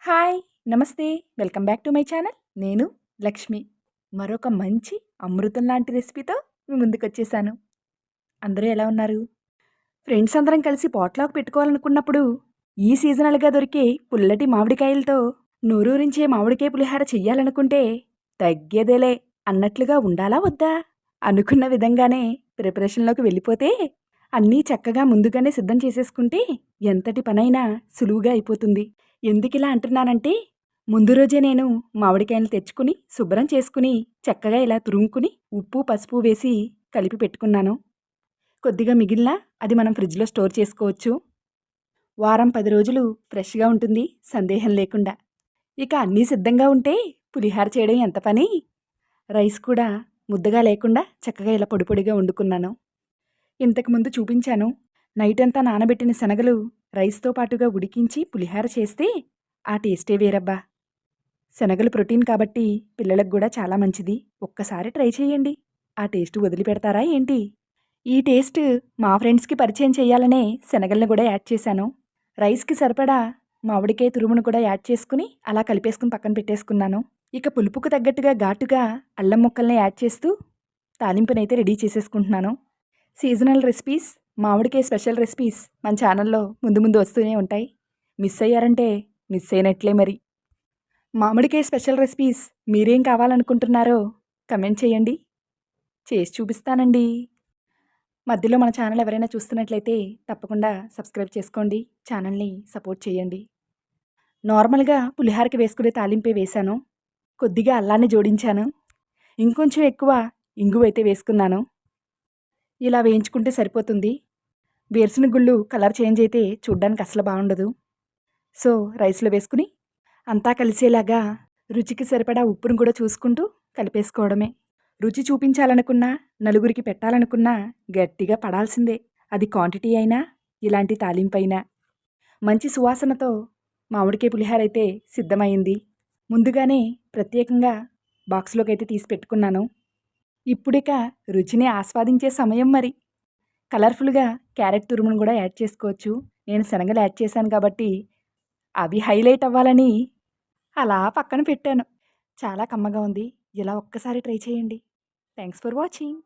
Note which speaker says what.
Speaker 1: Hi! నమస్తే. Welcome back to my channel. నేను లక్ష్మి. మరొక మంచి అమృతం లాంటి రెసిపీతో మీ ముందుకొచ్చేసాను. అందరూ ఎలా ఉన్నారు? ఫ్రెండ్స్ అందరం కలిసి పాట్‌లాక్ పెట్టుకోవాలనుకున్నప్పుడు ఈ సీజనల్‌గా దొరికే పుల్లటి మామిడికాయలతో నోరూరించే మామిడికాయ పులిహార చెయ్యాలనుకుంటే తగ్గేదేలే అన్నట్లుగా ఉండాలా వద్దా? అనుకున్న విధంగానే ప్రిపరేషన్‌లోకి వెళ్ళిపోతే అన్నీ చక్కగా ముందుగానే సిద్ధం చేసేసుకుంటే ఎంతటి పనైనా సులువుగా అయిపోతుంది. ఎందుకిలా అంటున్నానంటే, ముందు రోజే నేను మామిడికాయలు తెచ్చుకుని, శుభ్రం చేసుకుని, చక్కగా ఇలా తురుముకుని, ఉప్పు, పసుపు వేసి కలిపి పెట్టుకున్నాను. కొద్దిగా మిగిలినా అది మనం ఫ్రిడ్జ్‌లో స్టోర్ చేసుకోవచ్చు. వారం 10 రోజులు ఫ్రెష్‌గా ఉంటుంది, సందేహం లేకుండా. ఇక అన్నీ సిద్ధంగా ఉంటే పులిహార చేయడం ఎంత పని? రైస్ కూడా ముద్దగా లేకుండా చక్కగా ఇలా పొడి పొడిగా వండుకున్నాను. ఇంతకుముందు చూపించాను. నైటంతా నానబెట్టిన శనగలు రైస్‌తో పాటుగా ఉడికించి పులిహార చేస్తే ఆ టేస్టే వేరబ్బా! శనగలు ప్రోటీన్ కాబట్టి పిల్లలకు గూడా చాలా మంచిది. ఒక్కసారి ట్రై చేయండి. ఆ టేస్ట్ వదిలిపెడతారా ఏంటి? ఈ టేస్ట్ మా ఫ్రెండ్స్‌కి పరిచయం చేయాలనే శనగలను గూడా యాడ్ చేశాను. రైస్‌కి సరిపడా మామిడికాయ తురుమును కూడా యాడ్ చేసుకుని అలా కలిపేసుకుని పక్కన పెట్టేసుకున్నాను. ఇక పులుపుకు తగ్గట్టుగా ఘాటుగా అల్లం ముక్కల్ని యాడ్ చేస్తూ తాలింపునైతే రెడీ చేసేసుకుంటున్నాను. సీజనల్ రెసిపీస్, మామిడికాయ స్పెషల్ రెసిపీస్ మన ఛానల్లో ముందు ముందు వస్తూనే ఉంటాయి. మిస్ అయ్యారంటే మిస్ అయినట్లే మరి. మామిడికాయ స్పెషల్ రెసిపీస్ మీరేం కావాలనుకుంటున్నారో కమెంట్ చేయండి. చేసి చూపిస్తానండి. మధ్యలో మన ఛానల్ ఎవరైనా చూస్తున్నట్లయితే తప్పకుండా సబ్స్క్రైబ్ చేసుకోండి. ఛానల్ని సపోర్ట్ చేయండి. నార్మల్‌గా పులిహారకి వేసుకునే తాలింపే వేశాను. కొద్దిగా అల్లాన్ని జోడించాను. ఇంకొంచెం ఎక్కువ ఇంగువైతే వేసుకున్నాను. ఇలా వేయించుకుంటే సరిపోతుంది. వేరుశనగ గుళ్ళు కలర్ చేంజ్ అయితే చూడ్డానికి అసలు బాగుండదు. సో రైస్‌లో వేసుకుని అంతా కలిసేలాగా రుచికి సరిపడా ఉప్పును కూడా చూసుకుంటూ కలిపేసుకోవడమే. రుచి చూపించాలనుకున్నా, నలుగురికి పెట్టాలనుకున్నా గట్టిగా పడాల్సిందే. అది క్వాంటిటీ అయినా, ఇలాంటి తాలింపైనా. మంచి సువాసనతో మామిడికాయ పులిహార అయితే సిద్ధమైంది. ముందుగానే ప్రత్యేకంగా బాక్స్‌లోకైతే తీసి పెట్టుకున్నాను. ఇప్పుడిక రుచిని ఆస్వాదించే సమయం మరి. కలర్ఫుల్‌గా క్యారెట్ తురుమును కూడా యాడ్ చేసుకోవచ్చు. నేను శనగలు యాడ్ చేశాను కాబట్టి అవి హైలైట్ అవ్వాలని అలా పక్కన పెట్టాను. చాలా కమ్మగా ఉంది. ఇలా ఒక్కసారి ట్రై చేయండి. Thanks for watching.